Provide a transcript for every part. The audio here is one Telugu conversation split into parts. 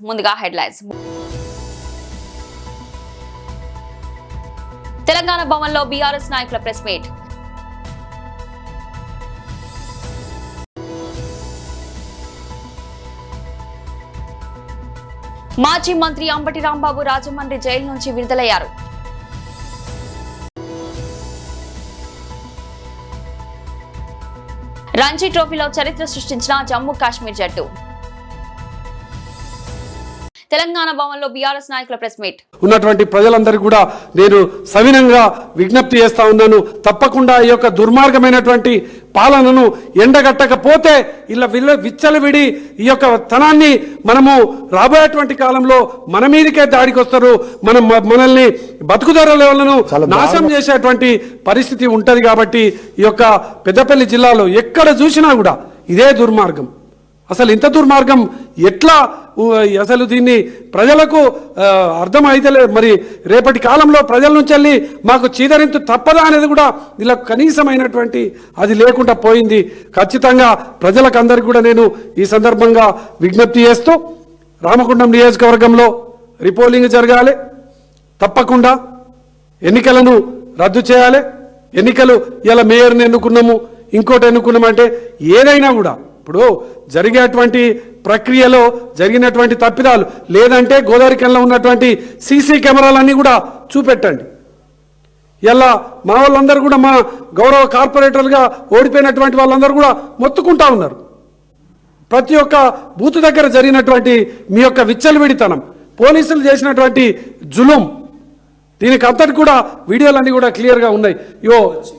ముందుగా హెడ్లైన్స్. తెలంగాణ భవన్లో బీఆర్ఎస్ నాయకుల ప్రెస్ మీట్. మాజీ మంత్రి అంబటి రాంబాబు రాజమండ్రి జైలు నుంచి విడుదలయ్యారు. రంజీ ట్రోఫీలో చరిత్ర సృష్టించిన జమ్మూ కాశ్మీర్ జట్టు. తెలంగాణ భవన్లో బీఆర్ఎస్ నాయకుల ప్రెస్ మీట్. ఉన్నటువంటి ప్రజలందరికీ కూడా నేను సవినంగా విజ్ఞప్తి చేస్తా ఉన్నాను. తప్పకుండా ఈ యొక్క దుర్మార్గమైనటువంటి పాలనను ఎండగట్టకపోతే ఇలా విచ్చలవిడి ఈ యొక్క తనాన్ని మనము రాబోయేటువంటి కాలంలో మన మీదకే దాడికి వస్తారు. మనల్ని బతుకుదరలను నాశనం చేసేటువంటి పరిస్థితి ఉంటది. కాబట్టి ఈ యొక్క పెద్దపల్లి జిల్లాలో ఎక్కడ చూసినా కూడా ఇదే దుర్మార్గం. అసలు ఇంత దుర్మార్గం ఎట్లా అసలు దీన్ని ప్రజలకు అర్థమైతే మరి రేపటి కాలంలో ప్రజల నుంచి వెళ్ళి మాకు చీదరింపు తప్పదా అనేది కూడా ఇలా కనీసమైనటువంటి అది లేకుండా పోయింది. ఖచ్చితంగా ప్రజలకు అందరికీ కూడా నేను ఈ సందర్భంగా విజ్ఞప్తి చేస్తూ రామగుండం నియోజకవర్గంలో రీపోలింగ్ జరగాలి. తప్పకుండా ఎన్నికలను రద్దు చేయాలి. ఎన్నికలు ఇలా మేయర్ని ఎన్నుకున్నాము, ఇంకోటి ఎన్నుకున్నామంటే ఏదైనా కూడా ఇప్పుడు జరిగేటువంటి ప్రక్రియలో జరిగినటువంటి తప్పిదాలు లేదంటే గోదావరికంలో ఉన్నటువంటి సీసీ కెమెరాలన్నీ కూడా చూపెట్టండి. ఇలా మా వాళ్ళందరూ కూడా మా గౌరవ కార్పొరేటర్లుగా ఓడిపోయినటువంటి వాళ్ళందరూ కూడా మొత్తుకుంటా ఉన్నారు. ప్రతి ఒక్క బూత్ దగ్గర జరిగినటువంటి మీ యొక్క విచ్చలవిడితనం, పోలీసులు చేసినటువంటి జులుం, దీనికి అంతటి కూడా వీడియోలన్నీ కూడా క్లియర్గా ఉన్నాయి.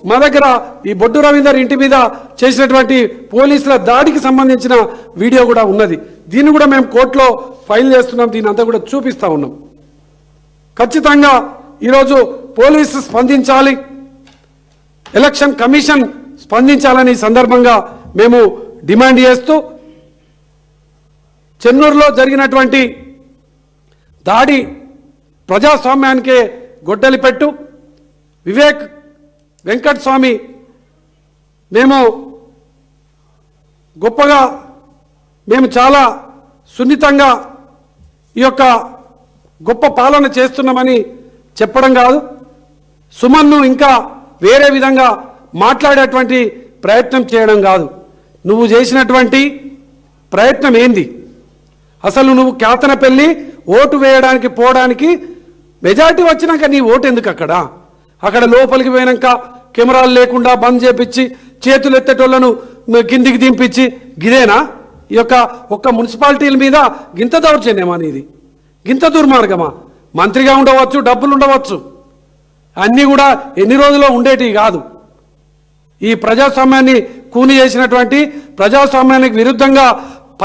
మా దగ్గర ఈ బొడ్డు రవీందర్ ఇంటి మీద చేసినటువంటి పోలీసుల దాడికి సంబంధించిన వీడియో కూడా ఉన్నది. దీన్ని కూడా మేము కోర్టులో ఫైల్ చేస్తున్నాం. దీని అంతా కూడా చూపిస్తా ఉన్నాం. ఖచ్చితంగా ఈరోజు పోలీసు స్పందించాలి, ఎలక్షన్ కమిషన్ స్పందించాలని సందర్భంగా మేము డిమాండ్ చేస్తూ చెన్నూరులో జరిగినటువంటి దాడి ప్రజాస్వామ్యానికే గొడ్డలి పెట్టు. వివేక్ వెంకట్ స్వామి మేము గొప్పగా మేము చాలా సున్నితంగా ఈ యొక్క గొప్ప పాలన చేస్తున్నామని చెప్పడం కాదు, సుమన్ను ఇంకా వేరే విధంగా మాట్లాడేటువంటి ప్రయత్నం చేయడం కాదు. నువ్వు చేసినటువంటి ప్రయత్నం ఏంది? అసలు నువ్వు కేతనపల్లి ఓటు వేయడానికి పోవడానికి మెజార్టీ వచ్చినాక నీ ఓటు ఎందుకు? అక్కడ లోపలికి పోయినాక కెమెరాలు లేకుండా బంద్ చేపించి చేతులు ఎత్తేటోళ్లను కిందికి దింపించి గిదేనా ఈ యొక్క ఒక్క మున్సిపాలిటీల మీద గింత దౌర్జన్యమా నీది? గింత దుర్మార్గమా? మంత్రిగా ఉండవచ్చు, డబ్బులు ఉండవచ్చు, అన్నీ కూడా ఎన్ని రోజుల్లో ఉండేటివి కాదు. ఈ ప్రజాస్వామ్యాన్ని కూని చేసినటువంటి, ప్రజాస్వామ్యానికి విరుద్ధంగా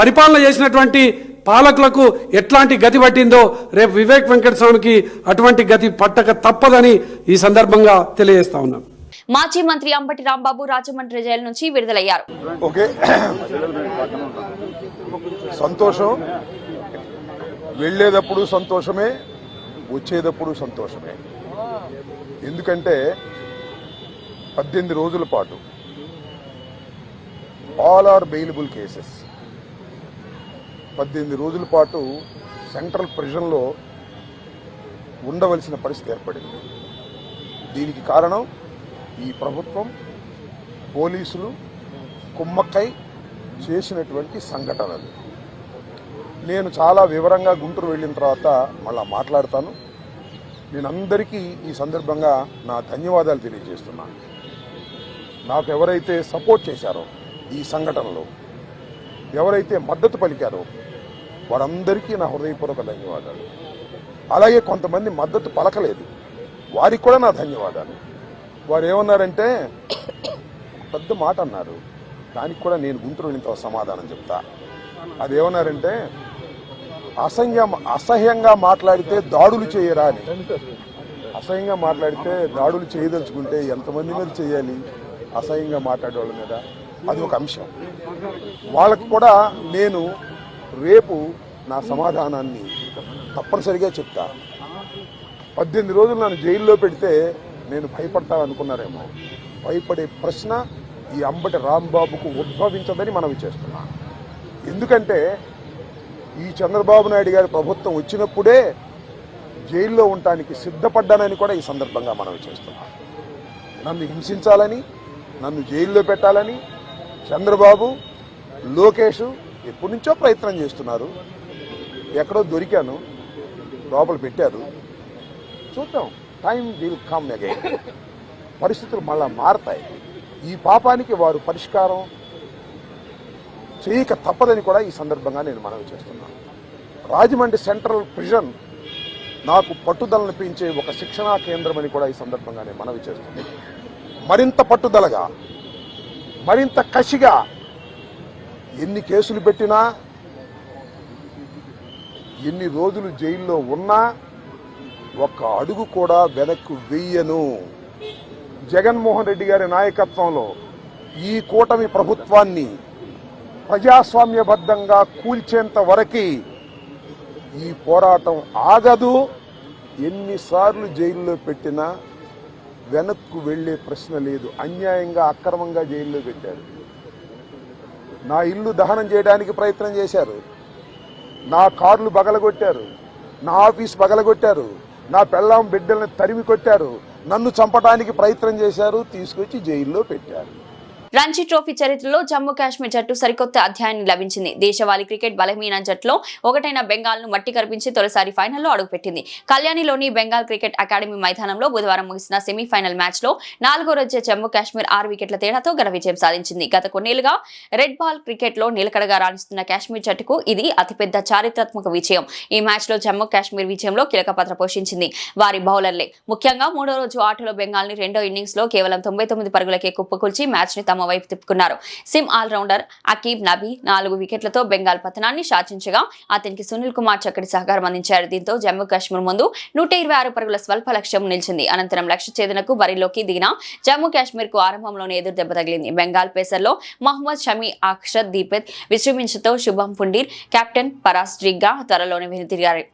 పరిపాలన చేసినటువంటి పాలకులకు ఎట్లాంటి గతి పట్టిందో రేపు వివేక్ వెంకటస్వామికి అటువంటి గతి పట్టక తప్పదని ఈ సందర్భంగా తెలియజేస్తా ఉన్నాం. మాజీ మంత్రి అంబటి రాంబాబు రాజమండ్రి జైలు నుంచి విడుదలయ్యారు. ఓకే, సంతోషం. వెళ్ళేటప్పుడు సంతోషమే, వచ్చేటప్పుడు సంతోషమే. ఎందుకంటే 18 రోజుల పాటు ఆల్ ఆర్ బెయిలబుల్ కేసెస్, 18 రోజుల పాటు సెంట్రల్ ప్రిజన్లో ఉండవలసిన పరిస్థితి ఏర్పడింది. దీనికి కారణం ఈ ప్రభుత్వం, పోలీసులు కుమ్మక్కై చేసినటువంటి సంఘటనలు. నేను చాలా వివరంగా గుంటూరు వెళ్ళిన తర్వాత మళ్ళా మాట్లాడతాను. నేను అందరికీ ఈ సందర్భంగా నా ధన్యవాదాలు తెలియజేస్తున్నాను. నాకు ఎవరైతే సపోర్ట్ చేశారో ఈ సంఘటనలో, ఎవరైతే మద్దతు పలికారో వారందరికీ నా హృదయపూర్వక ధన్యవాదాలు. అలాగే కొంతమంది మద్దతు పలకలేదు, వారికి కూడా నా ధన్యవాదాలు. వారు ఏమన్నారంటే పెద్ద మాట అన్నారు, దానికి కూడా నేను గుంటూరు వెళ్ళిన సమాధానం చెప్తా. అదేమన్నారంటే అసహ్యంగా మాట్లాడితే దాడులు చేయరా అని. అసహ్యంగా మాట్లాడితే దాడులు చేయదలుచుకుంటే ఎంతమంది మీద చేయాలి? అసహ్యంగా మాట్లాడే వాళ్ళ మీద అది ఒక అంశం. వాళ్ళకు కూడా నేను రేపు నా సమాధానాన్ని తప్పనిసరిగా చెప్తా. 18 రోజులు నన్ను జైల్లో పెడితే నేను భయపడతాననుకున్నారేమో. భయపడే ప్రశ్న ఈ అంబటి రాంబాబుకు ఉద్భవించదని మనవి చేస్తున్నా. ఎందుకంటే ఈ చంద్రబాబు నాయుడు గారి ప్రభుత్వం వచ్చినప్పుడే జైల్లో ఉండటానికి సిద్ధపడ్డానని కూడా ఈ సందర్భంగా మనవి చేస్తున్నాం. నన్ను హింసించాలని, నన్ను జైల్లో పెట్టాలని చంద్రబాబు, లోకేష్ ఎప్పటి నుంచో ప్రయత్నం చేస్తున్నారు. ఎక్కడో దొరికాను, లోపల పెట్టారు. చూద్దాం, టైం విల్ కమ్ అగైన్. పరిస్థితులు మళ్ళా మారతాయి. ఈ పాపానికి వారు పరిష్కారం చేయక తప్పదని కూడా ఈ సందర్భంగా నేను మనవి చేస్తున్నాను. రాజమండ్రి సెంట్రల్ ప్రిజన్ నాకు పట్టుదలను పెంచే ఒక శిక్షణా కేంద్రం అని కూడా ఈ సందర్భంగా నేను మనవి చేస్తున్నాను. మరింత పట్టుదలగా, మరింత కసిగా ఎన్ని కేసులు పెట్టినా, ఎన్ని రోజులు జైల్లో ఉన్నా ఒక్క అడుగు కూడా వెనక్కు వెయ్యను. జగన్మోహన్ రెడ్డి గారి నాయకత్వంలో ఈ కూటమి ప్రభుత్వాన్ని ప్రజాస్వామ్యబద్ధంగా కూల్చేంత వరకు ఈ పోరాటం ఆగదు. ఎన్నిసార్లు జైల్లో పెట్టినా వెనక్కు వెళ్లే ప్రశ్న లేదు. అన్యాయంగా, అక్రమంగా జైల్లో పెట్టారు. నా ఇల్లు దహనం చేయడానికి ప్రయత్నం చేశారు, నా కార్లు బగలగొట్టారు, నా ఆఫీస్ బగలగొట్టారు, నా పెళ్ళాం బిడ్డల్ని తరిమి కొట్టారు, నన్ను చంపడానికి ప్రయత్నం చేశారు, తీసుకొచ్చి జైల్లో పెట్టారు. రంజీ ట్రోఫీ చరిత్రలో జమ్మూ కాశ్మీర్ జట్టు సరికొత్త అధ్యాయాన్ని లభించింది. దేశవాళీ క్రికెట్ బలహీన జట్టులో ఒకటైన బెంగాల్ ను మట్టి కరిపించి తొలిసారి ఫైనల్లో అడుగుపెట్టింది. కళ్యాణిలోని బెంగాల్ క్రికెట్ అకాడమీ మైదానంలో బుధవారం ముగిసిన సెమీఫైనల్ మ్యాచ్ లో 4వ రోజు జమ్మూ కాశ్మీర్ 6 వికెట్ల తేడాతో ఘన విజయం సాధించింది. గత కొన్నేళ్లుగా రెడ్ బాల్ క్రికెట్ లో నిలకడగా రాణిస్తున్న కాశ్మీర్ జట్టుకు ఇది అతిపెద్ద చారిత్రాత్మక విజయం. ఈ మ్యాచ్ లో జమ్మూ కాశ్మీర్ విజయంలో కీలక పాత్ర పోషించింది వారి బౌలర్లే. ముఖ్యంగా 3వ రోజు ఆటలో బెంగాల్ ని రెండో ఇన్నింగ్స్ లో కేవలం 99 పరుగులకే కుప్పకూల్చి మ్యాచ్ ని తమ వైపు తిప్పుకున్నారు. సిమ్ ఆల్రౌండర్ అకీబ్ నబీ 4 వికెట్లతో బెంగాల్ పతనాన్ని శాసించగా అతనికి సునీల్ కుమార్ చక్కటి సహకారం అందించారు. దీంతో జమ్మూ కాశ్మీర్ ముందు 126 పరుగుల స్వల్ప లక్ష్యం నిలిచింది. అనంతరం లక్ష్య ఛేదనకు బరిలోకి దిగిన జమ్మూ కాశ్మీర్ కు ఆరంభంలోనే ఎదురు దెబ్బ తగిలింది. బెంగాల్ పేసర్లో మహమ్మద్ షమీ, అక్షర్ దీపెత్ విజృంభించడంతో శుభం పుండీర్, కెప్టెన్ పరాస్ జిగ్గా త్వరలోనే వెనుతిరిగారు.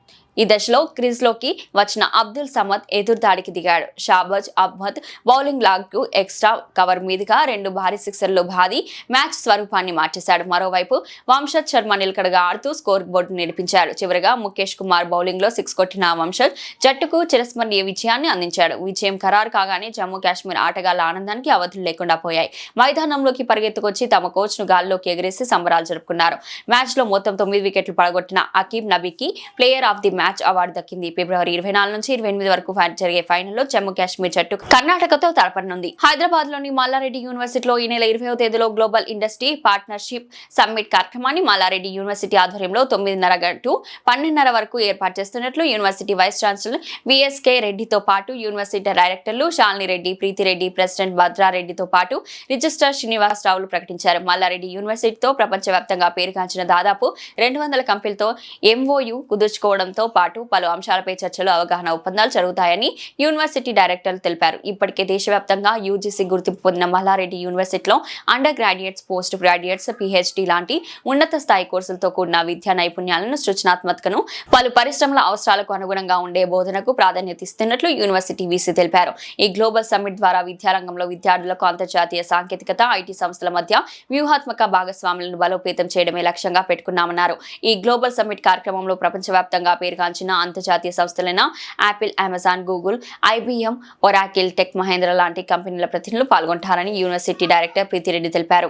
ఈ దశలో క్రీజ్ లోకి వచ్చిన అబ్దుల్ సమద్ ఎదురుదాడికి దిగాడు. షాబాజ్ అహ్మద్ బౌలింగ్ లాగ్ కు ఎక్స్ట్రా కవర్ మీదుగా 2 భారీ సిక్సర్లు బాది మ్యాచ్ స్వరూపాన్ని మార్చేశాడు. మరోవైపు వంశత్ శర్మ నిలకడగా ఆడుతూ స్కోర్ బోర్డు నిలిపించాడు. చివరగా ముఖేష్ కుమార్ బౌలింగ్ లో 6 కొట్టిన వంశత్ జట్టుకు చిరస్మరణీయ విజయాన్ని అందించాడు. విజయం ఖరారు కాగానే జమ్మూ కాశ్మీర్ ఆటగాళ్ల ఆనందానికి అవధులు లేకుండా పోయాయి. మైదానంలోకి పరిగెత్తుకొచ్చి తమ కోచ్ ను గాల్లోకి ఎగిరేసి సంబరాలు జరుపుకున్నారు. మ్యాచ్ లో మొత్తం 9 వికెట్లు పడగొట్టిన అకీబ్ నబీకి player of the match award దక్కింది. ఫిబ్రవరి 24 నుంచి 28 వరకు జరిగే ఫైనల్లో జమ్మూ కాశ్మీర్ జట్టు కర్ణాటకతో తలపడనుంది. హైదరాబాద్ లోని మల్లారెడ్డి యూనివర్సిటీలో ఈ నెల 20వ తేదీలో గ్లోబల్ ఇండస్ట్రీ పార్ట్నర్షిప్ సమ్మిట్ కార్యక్రమాన్ని మల్లారెడ్డి యూనివర్సిటీ ఆధ్వర్యంలో 9:30 టు 12:30 వరకు ఏర్పాటు చేస్తున్నట్లు యూనివర్సిటీ వైస్ ఛాన్సలర్ విఎస్కే రెడ్డితో పాటు యూనివర్సిటీ డైరెక్టర్లు శాలిని రెడ్డి, ప్రీతి రెడ్డి, ప్రెసిడెంట్ భద్రారెడ్డితో పాటు రిజిస్ట్రార్ శ్రీనివాసరావులు ప్రకటించారు. మల్లారెడ్డి యూనివర్సిటీతో ప్రపంచవ్యాప్తంగా పేరుగాంచిన దాదాపు 200 కంపెనీలతో ఎంఓయూ కుదుర్చుకోవడంతో పాటు పలు అంశాలపై చర్చలు, అవగాహన ఒప్పందాలు జరుగుతాయని యూనివర్సిటీ డైరెక్టర్లు తెలిపారు. ఇప్పటికే దేశవ్యాప్తంగా యూజీసీ గుర్తింపు పొందిన మల్లారెడ్డి యూనివర్సిటీలో under graduates, post graduates, PhD లాంటి ఉన్నత స్థాయి కోర్సులతో కూడిన విద్యా నైపుణ్యాలను, సృజనాత్మకతను, పలు పరిశ్రమల అవసరాలకు అనుగుణంగా ఉండే బోధనకు ప్రాధాన్యత ఇస్తున్నట్లు యూనివర్సిటీ వీసీ తెలిపారు. ఈ గ్లోబల్ సమ్మిట్ ద్వారా విద్యారంగంలో విద్యార్థులకు అంతర్జాతీయ సాంకేతికత, ఐటీ సంస్థల మధ్య వ్యూహాత్మక భాగస్వాములను బలోపేతం చేయడమే లక్ష్యంగా పెట్టుకున్నామన్నారు. ఈ గ్లోబల్ సమ్మిట్ కార్యక్రమంలో ప్రపంచవ్యాప్తంగా పేరుగాంచిన అంతర్జాతీయ సంస్థలైన Apple, Amazon, Google, IBM, Oracle, Tech Mahindra లాంటి కంపెనీల ప్రతినిధులు పాల్గొంటారని యూనివర్సిటీ డైరెక్టర్ ప్రీతి రెడ్డి తెలిపారు.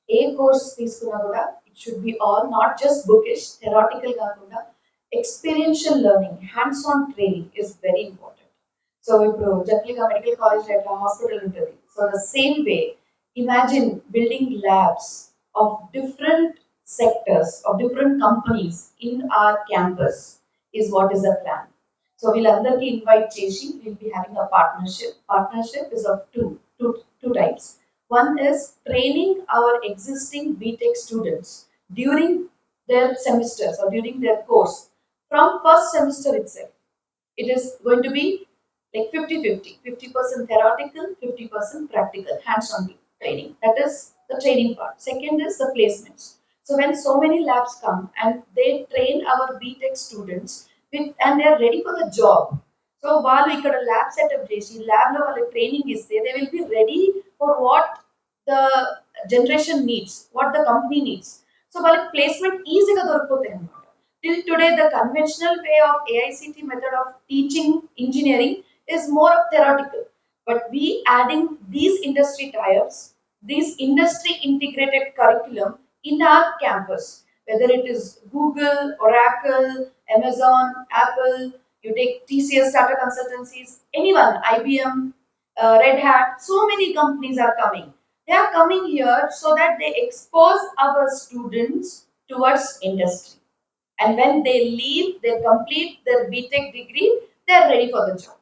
ఏ కోర్స్ తీసుకున్నా కూడా it should be all not just bookish, theoretical కాకుండా experiential learning, hands on training is very important. So ఇప్పుడు జనరల్గా మెడికల్ కాలేజ్ ఎట్లా హాస్పిటల్ ఉంటుంది, so the same way imagine building labs of different sectors of different companies in our campus is what is the plan. So we'll invite Cheshi, we'll be having a partnership. Partnership is of two types. One is training our existing BTech students during their semesters or during their course from first semester itself. It is going to be like 50-50, 50% theoretical, 50% practical, hands-on training. That is the training part. Second is the placements. So when so many labs come and they train our BTech students and they are ready for the job. So while we got a lab setup, lab level training is there, they will be ready for what the generation needs, what the company needs. So while placement easy ga dorukothe anamata. Till today, the conventional way of AICT method of teaching engineering is more of theoretical. But we adding these industry tie-ups, this industry integrated curriculum in our campus, whether it is Google, Oracle, Amazon, Apple, you take TCS, Tata Consultancies, anyone, IBM, Red Hat, so many companies are coming. They are coming here so that they expose our students towards industry. And when they leave, they complete their BTech degree, they are ready for the job.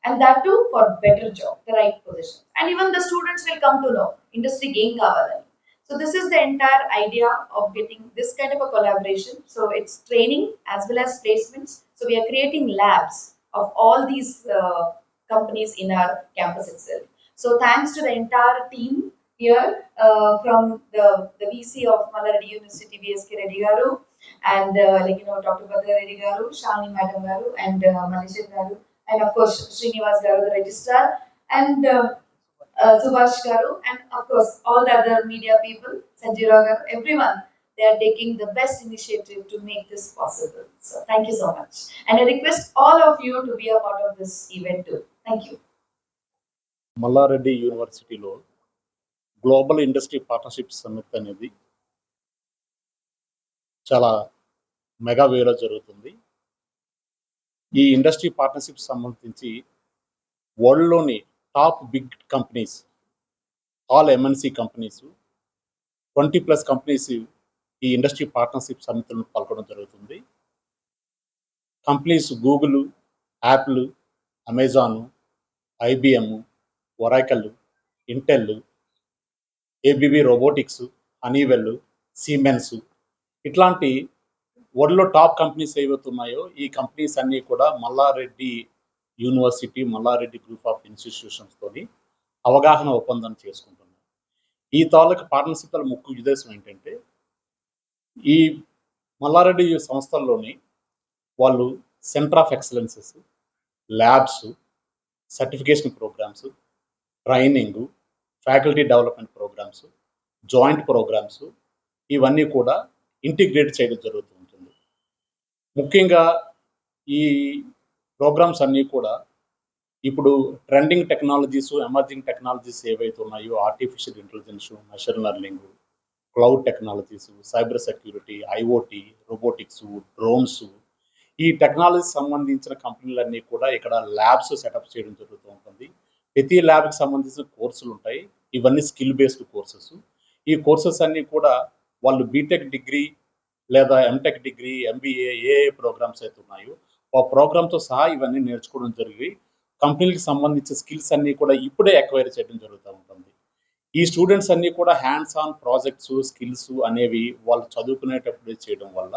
And that too for better job, the right position. And even the students will come to know industry gain kavalani. So this is the entire idea of getting this kind of a collaboration. So it's training as well as placements. So we are creating labs of all these companies in our campus itself. So thanks to the entire team here, from the VC of Mallareddy University, VSK Reddy Garu, and Dr. Badra Reddy Garu, Shalini Madam Garu, and Manishan Garu, and of course Srinivas Garu, the registrar, and Subhash Garu, and of course all the other media people, Sanjira Garu, everyone. They are taking the best initiative to make this possible. So thank you so much. And I request all of you to be a part of this event too. Thank you. Malla Reddy యూనివర్సిటీలో గ్లోబల్ ఇండస్ట్రీ పార్ట్నర్షిప్ సమిట్ అనేది చాలా మెగా వేలో జరుగుతుంది. ఈ ఇండస్ట్రీ పార్ట్నర్షిప్ సంబంధించి వరల్డ్లోని top big companies, all MNC companies, 20+ companies ఈ ఇండస్ట్రీ పార్ట్నర్షిప్ సమితిలో పాల్గొనడం జరుగుతుంది. Companies Google, Apple, Amazon, IBM, Oracle, Intel, ABB robotics, Honeywell, Siemens, ఇట్లాంటి వరల్డ్లో టాప్ కంపెనీస్ ఏవైతే ఉన్నాయో ఈ కంపెనీస్ అన్నీ కూడా Malla Reddy university, Malla Reddy group of ఇన్స్టిట్యూషన్స్తోని అవగాహన ఒప్పందం చేసుకుంటున్నారు. ఈ తాలూకు పార్ట్నర్షిప్ ముఖ్య ఉద్దేశం ఏంటంటే, ఈ మల్లారెడ్డి సంస్థల్లోని వాళ్ళు centre of excellences, labs, certification programmes, training, faculty development programmes, joint programmes, ఇవన్నీ కూడా ఇంటిగ్రేట్ చేయడం జరుగుతూ ఉంటుంది. ముఖ్యంగా ఈ ప్రోగ్రామ్స్ అన్నీ కూడా ఇప్పుడు ట్రెండింగ్ టెక్నాలజీస్, ఎమర్జింగ్ టెక్నాలజీస్ ఏవైతే ఉన్నాయో, artificial intelligence, machine learning, cloud technologies, cyber security, IoT, robotics, drones, ఈ టెక్నాలజీ సంబంధించిన కంపెనీలన్నీ కూడా ఇక్కడ ల్యాబ్స్ సెటప్ చేయడం జరుగుతూ ఉంటుంది. ప్రతి ల్యాబ్కి సంబంధించిన కోర్సులు ఉంటాయి. ఇవన్నీ స్కిల్ బేస్డ్ కోర్సెస్. ఈ కోర్సెస్ అన్నీ కూడా వాళ్ళు బీటెక్ డిగ్రీ లేదా ఎంటెక్ డిగ్రీ, MBA, ఏ ప్రోగ్రామ్స్ అయితే ఉన్నాయో ఆ ప్రోగ్రామ్తో సహా ఇవన్నీ నేర్చుకోవడం జరిగి కంపెనీలకు సంబంధించిన స్కిల్స్ అన్నీ కూడా ఇప్పుడే ఎక్వైర్ చేయడం జరుగుతూ ఉంటుంది. ఈ స్టూడెంట్స్ అన్నీ కూడా హ్యాండ్స్ ఆన్ ప్రాజెక్ట్స్, స్కిల్స్ అనేవి వాళ్ళు చదువుకునేటప్పుడే చేయడం వల్ల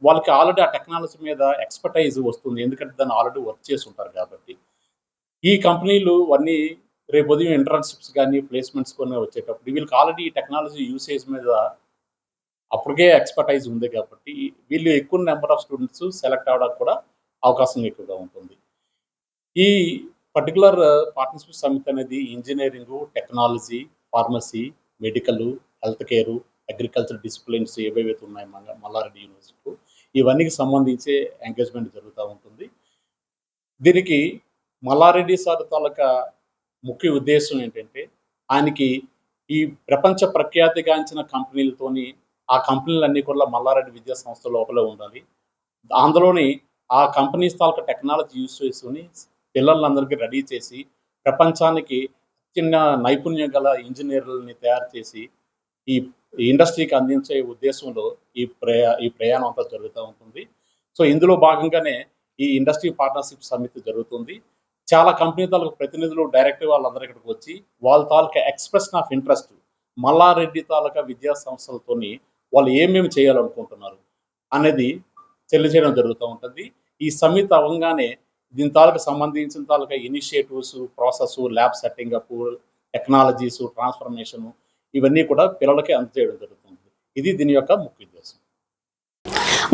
వాళ్ళకి ఆల్రెడీ ఆ టెక్నాలజీ మీద ఎక్స్పర్టైజ్ వస్తుంది. ఎందుకంటే దాన్ని ఆల్రెడీ వర్క్ చేసి ఉంటారు కాబట్టి. ఈ కంపెనీలు అన్నీ రేపు ఉదయం ఇంటర్న్షిప్స్ కానీ ప్లేస్మెంట్స్ కానీ వచ్చేటప్పుడు వీళ్ళకి ఆల్రెడీ ఈ టెక్నాలజీ యూసేజ్ మీద అప్పటికే ఎక్స్పర్టైజ్ ఉంది కాబట్టి వీళ్ళు ఎక్కువ నెంబర్ ఆఫ్ స్టూడెంట్స్ సెలెక్ట్ అవ్వడానికి కూడా అవకాశం ఎక్కువగా ఉంటుంది. ఈ పర్టికులర్ పార్ట్నర్షిప్ సమిట్ అనేది engineering, technology, pharmacy, medical, health care, agriculture disciplines ఏవేవైతే ఉన్నాయి మల్లారెడ్డి యూనివర్సిటీలో ఇవన్నీకి సంబంధించి ఎంగేజ్మెంట్ జరుగుతూ ఉంటుంది. దీనికి మల్లారెడ్డి సార్ తాలూకా ముఖ్య ఉద్దేశం ఏంటంటే, ఆయనకి ఈ ప్రపంచ ప్రఖ్యాతిగాంచిన కంపెనీలతోని ఆ కంపెనీలన్నీ కూడా మల్లారెడ్డి విద్యా సంస్థ లోపలే ఉండాలి. అందులోని ఆ కంపెనీస్ తాలూకా టెక్నాలజీ యూజ్ చేసుకుని పిల్లలందరికీ రెడీ చేసి ప్రపంచానికి చిన్న నైపుణ్యం గల ఇంజనీర్లని తయారు చేసి ఈ ఇండస్ట్రీకి అందించే ఉద్దేశంలో ఈ ప్రయాణం అంతా జరుగుతూ ఉంటుంది. సో ఇందులో భాగంగానే ఈ ఇండస్ట్రీ పార్ట్నర్షిప్ సమితి జరుగుతుంది. చాలా కంపెనీ తాలూకు ప్రతినిధులు డైరెక్ట్ వాళ్ళందరూ ఇక్కడికి వచ్చి వాళ్ళ తాలూకా ఎక్స్ప్రెషన్ ఆఫ్ ఇంట్రెస్ట్ మల్లారెడ్డి తాలూకా విద్యా సంస్థలతోని వాళ్ళు ఏమేమి చేయాలనుకుంటున్నారు అనేది తెలియజేయడం జరుగుతూ ఉంటుంది. ఈ సమితి అవ్వగానే దీని తాలూకు సంబంధించిన తాలూకా initiatives, process, lab setting up, technologies, transformation ఇవన్నీ కూడా పిల్లలకి అందజేయడం జరుగుతుంది. ఇది దీని యొక్క ముఖ్య ఉద్దేశం.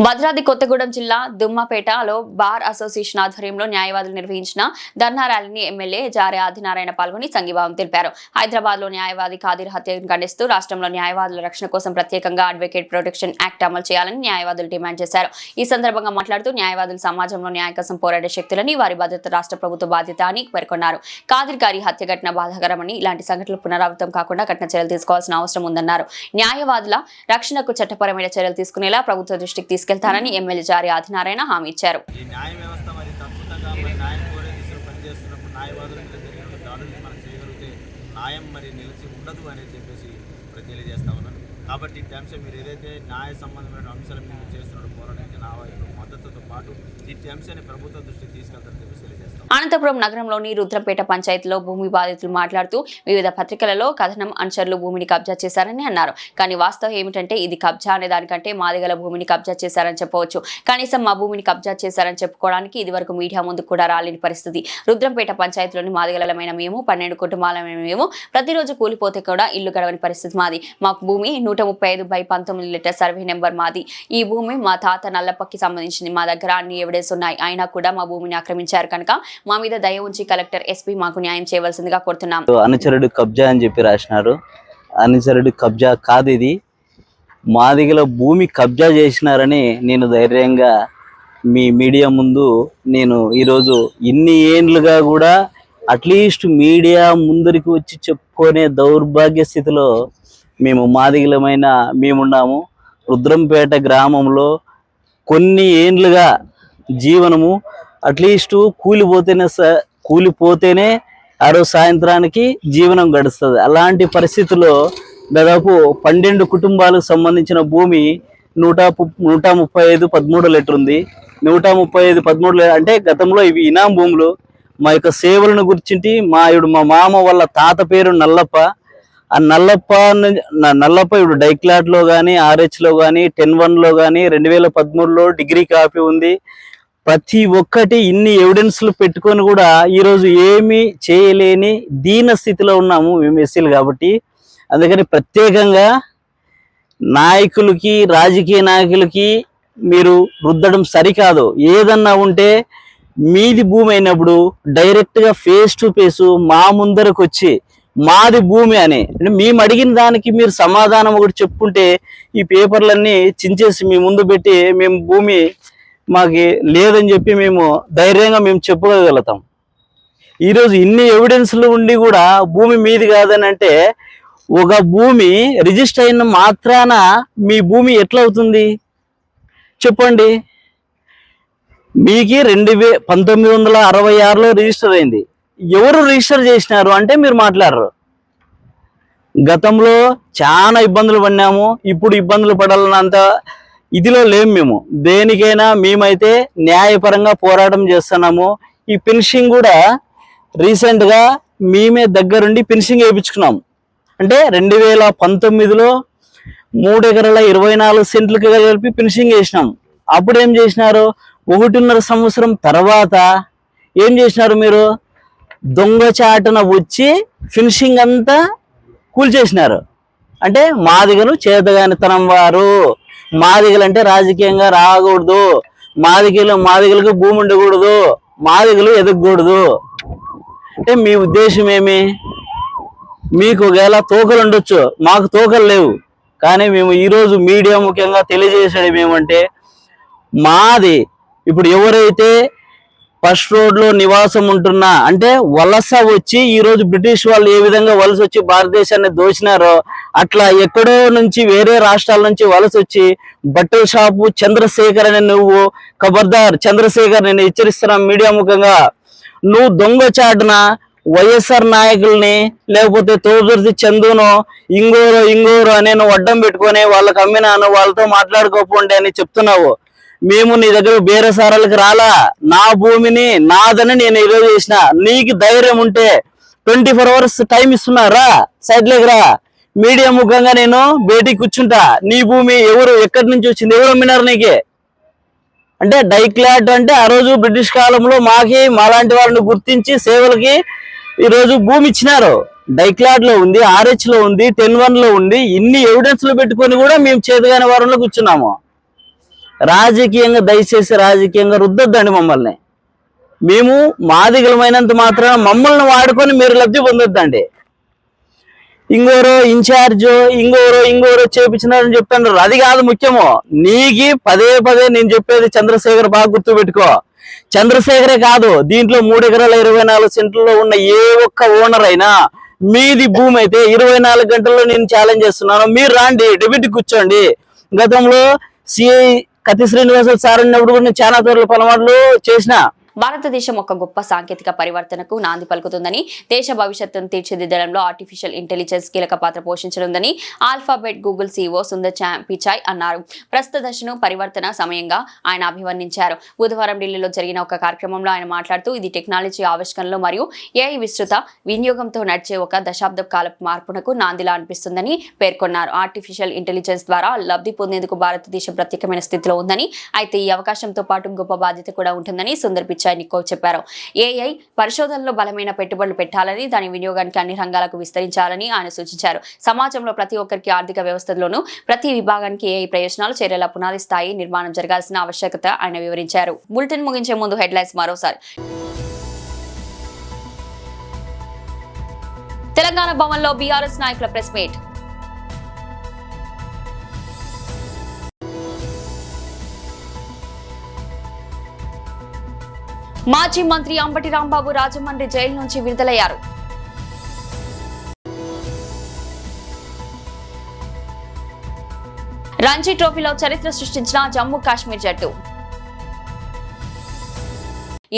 భద్రాద్రి కొత్తగూడెం జిల్లా దుమ్మపేటలో బార్ అసోసియేషన్ ఆధ్వర్యంలో న్యాయవాదులు నిర్వహించిన ధర్నా ర్యాలీని ఎమ్మెల్యే జారే ఆదినారాయణ పాల్గొని సంఘీభావం తెలిపారు. హైదరాబాద్ లో న్యాయవాది ఖాదీర్ హత్యను ఖండిస్తూ రాష్ట్రంలో న్యాయవాదుల రక్షణ కోసం ప్రత్యేకంగా అడ్వకేట్ ప్రొటెక్షన్ యాక్ట్ అమలు చేయాలని న్యాయవాదులు డిమాండ్ చేశారు. ఈ సందర్భంగా మాట్లాడుతూ న్యాయవాదులు సమాజంలో న్యాయ కోసం పోరాడే శక్తులని, వారి భద్రత రాష్ట్ర ప్రభుత్వ బాధ్యత అని పేర్కొన్నారు. ఖాదీర్ గారి హత్య ఘటన బాధాకరమని, ఇలాంటి సంఘటనలు పునరావృతం కాకుండా కఠిన చర్యలు తీసుకోవాల్సిన అవసరం ఉందన్నారు. న్యాయవాదుల రక్షణకు చట్టపరమైన చర్యలు తీసుకునేలా ప్రభుత్వ దృష్టికి తీసుకెళ్తారని ఎమ్మెల్యే జారీ ఆదినారాయణ హామీ ఇచ్చారు. ఈ న్యాయ వ్యవస్థ మరి తప్పకుండా మరి న్యాయం కోరే దిశలో పనిచేస్తున్నప్పుడు న్యాయవాదుల మీద జరిగిన దాడుల్ని మనం చేయగలిగితే న్యాయం మరి నిలిచి ఉండదు అని చెప్పేసి తెలియజేస్తా ఉన్నాను. కాబట్టి ఈ అంశం మీరు ఏదైతే న్యాయ సంబంధమైన అంశాల మీద చేస్తున్న పోరాటానికి నా మద్దతుతో పాటు ఈ అంశాన్ని ప్రభుత్వ దృష్టికి తీసుకెళ్తారని చెప్పేసి తెలియజేస్తాం. అనంతపురం నగరంలోని రుద్రంపేట పంచాయతీలో భూమి బాధితులు మాట్లాడుతూ వివిధ పత్రికలలో కథనం అనుచరులు భూమిని కబ్జా చేశారని అన్నారు. కానీ వాస్తవం ఏమిటంటే ఇది కబ్జా అనే దానికంటే మాదిగల భూమిని కబ్జా చేశారని చెప్పవచ్చు. కనీసం మా భూమిని కబ్జా చేశారని చెప్పుకోవడానికి ఇదివరకు మీడియా ముందు కూడా రాలేని పరిస్థితి. రుద్రంపేట పంచాయతీలోని మాదిగలమైన మేము 12 కుటుంబాలమైన మేము ప్రతిరోజు కూలిపోతే కూడా ఇల్లు గడవని పరిస్థితి మాది. మాకు భూమి 135/19 లీటర్ సర్వే నెంబర్ మాది. ఈ భూమి మా తాత నల్లప్పకి సంబంధించింది. మా దగ్గర అన్ని ఎవిడెన్స్ ఉన్నాయి. అయినా కూడా మా భూమిని ఆక్రమించారు కనుక మా మీద దయ ఉంచి కలెక్టర్, ఎస్పీ మాకు న్యాయం చేయవలసిందిగా కోరుతున్నాం. అనుచరుడు కబ్జా అని చెప్పి రాసినారు. అనుచరుడు కబ్జా కాదు, ఇది మాదిగల భూమి కబ్జా చేసినారని నేను ధైర్యంగా మీ మీడియా ముందు నేను ఈరోజు ఇన్ని ఏండ్లుగా కూడా అట్లీస్ట్ మీడియా ముందరికి వచ్చి చెప్పుకునే దౌర్భాగ్య స్థితిలో మేము మాదిగలమైన మేమున్నాము. రుద్రంపేట గ్రామంలో కొన్ని ఏండ్లుగా జీవనము అట్లీస్ట్ కూలిపోతేనే ఆ రోజు సాయంత్రానికి జీవనం గడుస్తుంది. అలాంటి పరిస్థితుల్లో దాదాపు 12 కుటుంబాలకు సంబంధించిన భూమి 135/13 లీటర్ ఉంది. 135/13 అంటే గతంలో ఇవి ఇనాం భూములు. మా యొక్క సేవలను గుర్చింటి మా మామ వాళ్ళ తాత పేరు నల్లప్ప. ఆ నల్లప్ప ఇప్పుడు డైక్లాట్లో కానీ, ఆర్హెచ్లో కానీ, 10-1లో కానీ, 2013లో డిగ్రీ కాపీ ఉంది. ప్రతి ఒక్కటి ఇన్ని ఎవిడెన్స్లు పెట్టుకొని కూడా ఈరోజు ఏమీ చేయలేని దీన స్థితిలో ఉన్నాము మేము ఎస్సీలు. కాబట్టి అందుకని ప్రత్యేకంగా నాయకులకి, రాజకీయ నాయకులకి మీరు రుద్దడం సరికాదు. ఏదన్నా ఉంటే మీది భూమి అయినప్పుడు డైరెక్ట్గా ఫేస్ టు ఫేస్ మా ముందరకు వచ్చి మాది భూమి అని అంటే మేము అడిగిన దానికి మీరు సమాధానం ఒకటి చెప్పుకుంటే ఈ పేపర్లన్నీ చించేసి మీ ముందు పెట్టి మేము భూమి మాకు లేదని చెప్పి మేము ధైర్యంగా మేము చెప్పుకోగలుగుతాం. ఈరోజు ఇన్ని ఎవిడెన్స్లు ఉండి కూడా భూమి మీది కాదని అంటే ఒక భూమి రిజిస్టర్ అయిన మాత్రాన మీ భూమి ఎట్లా అవుతుంది చెప్పండి. మీకు 1966లో రిజిస్టర్ అయింది. ఎవరు రిజిస్టర్ చేసినారు అంటే మీరు మాట్లాడరు. గతంలో చాలా ఇబ్బందులు పడినాము, ఇప్పుడు ఇబ్బందులు పడాలన్నంత ఇదిలో లేము మేము. దేనికైనా మేమైతే న్యాయపరంగా పోరాటం చేస్తున్నాము. ఈ పెన్షన్ కూడా రీసెంట్గా మేమే దగ్గరుండి పెన్షన్ వేయించుకున్నాం. అంటే 2019లో 3 ఎకరాల 24 సెంట్లకు కలిపి పెన్షన్ చేసినాం. అప్పుడు ఏం చేసినారు? 1.5 సంవత్సరం తర్వాత ఏం చేసినారు? మీరు దొంగచాటున వచ్చి ఫినిషింగ్ అంతా కూల్చేసినారు. అంటే మాదిగలు చేతగానితనం వారు, మాదిగలు అంటే రాజకీయంగా రాకూడదు, మాదిగలకు భూమి ఉండకూడదు, మాదిగలు ఎదగకూడదు. అంటే మీ ఉద్దేశం ఏమి? మీకు ఒకవేళ తోకలు ఉండొచ్చు, మాకు తోకలు లేవు. కానీ మేము ఈరోజు మీడియా ముఖ్యంగా తెలియజేసేది ఏమంటే మాది ఇప్పుడు ఎవరైతే ఫస్ట్ రోడ్లో నివాసం ఉంటున్నా అంటే వలస వచ్చి ఈరోజు బ్రిటిష్ వాళ్ళు ఏ విధంగా వలస వచ్చి భారతదేశాన్ని దోచినారో అట్లా ఎక్కడో నుంచి వేరే రాష్ట్రాల నుంచి వలస వచ్చి బట్టల షాపు చంద్రశేఖర్ అని నువ్వు ఖబర్దార్ చంద్రశేఖర్ నేను హెచ్చరిస్తున్నా మీడియా ముఖంగా, నువ్వు దొంగచాటున వైఎస్ఆర్ నాయకుల్ని లేకపోతే తోజుర్తి చందునో ఇంగోరో అని నువ్వు అడ్డం పెట్టుకొని వాళ్ళకి అమ్మినాను, వాళ్ళతో మాట్లాడుకోపోండి అని చెప్తున్నావు. మేము నీ దగ్గర బేరసారాలకు రాలా, నా భూమిని నాదని నేను ఈరోజు చేసిన. నీకు ధైర్యం ఉంటే 24 hours టైం ఇస్తున్నారా, సైడ్లోకి రా, మీడియా ముఖంగా నేను భేటీ కూర్చుంటా. నీ భూమి ఎవరు ఎక్కడి నుంచి వచ్చింది, ఎవరు అమ్మినారు నీకే? అంటే డైక్లాట్ అంటే ఆ రోజు బ్రిటిష్ కాలంలో మాలాంటి వాళ్ళని గుర్తించి సేవలకి ఈరోజు భూమి ఇచ్చినారు. డైక్లాట్ లో ఉంది, ఆర్హెచ్ లో ఉంది, 10-1లో ఉంది. ఇన్ని ఎవిడెన్స్లు పెట్టుకొని కూడా మేము చేతగాని వారంలో కూర్చున్నాము. రాజకీయంగా దయచేసి రాజకీయంగా రుద్దొద్దండి మమ్మల్ని. మేము మాదిగలమైనంత మాత్రం మమ్మల్ని వాడుకొని మీరు లబ్ధి పొందొద్దండి. ఇంకోరో ఇన్ఛార్జో ఇంకోరో చేపించినారని చెప్తున్నారు. అది కాదు ముఖ్యము. నీకి పదే నేను చెప్పేది చంద్రశేఖర్ బాగా గుర్తు పెట్టుకో. చంద్రశేఖరే కాదు, దీంట్లో 3 ఎకరాల 24 సెంట్లలో ఉన్న ఏ ఒక్క ఓనర్ అయినా మీది భూమి అయితే 24 గంటల్లో నేను ఛాలెంజ్ చేస్తున్నాను, మీరు రాండి, డెబిట్ కూర్చోండి. గతంలో సిఐ కత్తి శ్రీనివాసులు సార్ అన్నప్పుడు కూడా నేను చాలా తోర్ల పలమాటలు చేసిన. భారతదేశం ఒక గొప్ప సాంకేతిక పరివర్తనకు నాంది పలుకుతుందని, దేశ భవిష్యత్తును తీర్చిదిద్దడంలో ఆర్టిఫిషియల్ ఇంటెలిజెన్స్ కీలక పాత్ర పోషించనుందని Alphabet Google CEO Sundar Pichai అన్నారు. ప్రస్తుత దశను పరివర్తన సమయంగా ఆయన అభివర్ణించారు. బుధవారం ఢిల్లీలో జరిగిన ఒక కార్యక్రమంలో ఆయన మాట్లాడుతూ ఇది టెక్నాలజీ ఆవిష్కరణలో మరియు AI విస్తృత వినియోగంతో నడిచే ఒక దశాబ్ద కాల మార్పునకు నాందిలా అనిపిస్తుందని పేర్కొన్నారు. ఆర్టిఫిషియల్ ఇంటెలిజెన్స్ ద్వారా లబ్ధి పొందేందుకు భారతదేశం ప్రత్యేకమైన స్థితిలో ఉందని, అయితే ఈ అవకాశంతో పాటు గొప్ప బాధ్యత కూడా ఉంటుందని సుందర్ పిచాయ్ చెప్పారు. AI పరిశోధనలో బలమైన పెట్టుబడులు పెట్టాలని, దాని వినియోగానికి అన్ని రంగాలకు విస్తరించాలని ఆయన సూచించారు. సమాజంలో ప్రతి ఒక్కరికి ఆర్థిక వ్యవస్థలోనూ ప్రతి విభాగానికి AI ప్రయోజనాలు చేరేలా పునాది స్థాయి నిర్మాణం జరగాల్సిన ఆవశ్యకత ఆయన వివరించారు. బులెటిన్ ముగించే ముందు హెడ్లైన్స్ మరోసారి. తెలంగాణ భవన్లో బీఆర్ఎస్ నాయకుల ప్రెస్ మీట్. మాజీ మంత్రి అంబటి రాంబాబు రాజమండ్రి జైలు నుంచి విడుదలయ్యారు. రంజీ ట్రోఫీలో చరిత్ర సృష్టించిన జమ్మూ కాశ్మీర్ జట్టు.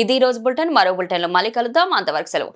ఇది రోజు బులెటిన్. మరో బులెటిన్లో మళ్ళీ కలుద్దాం. అంతవరకు సెలవు.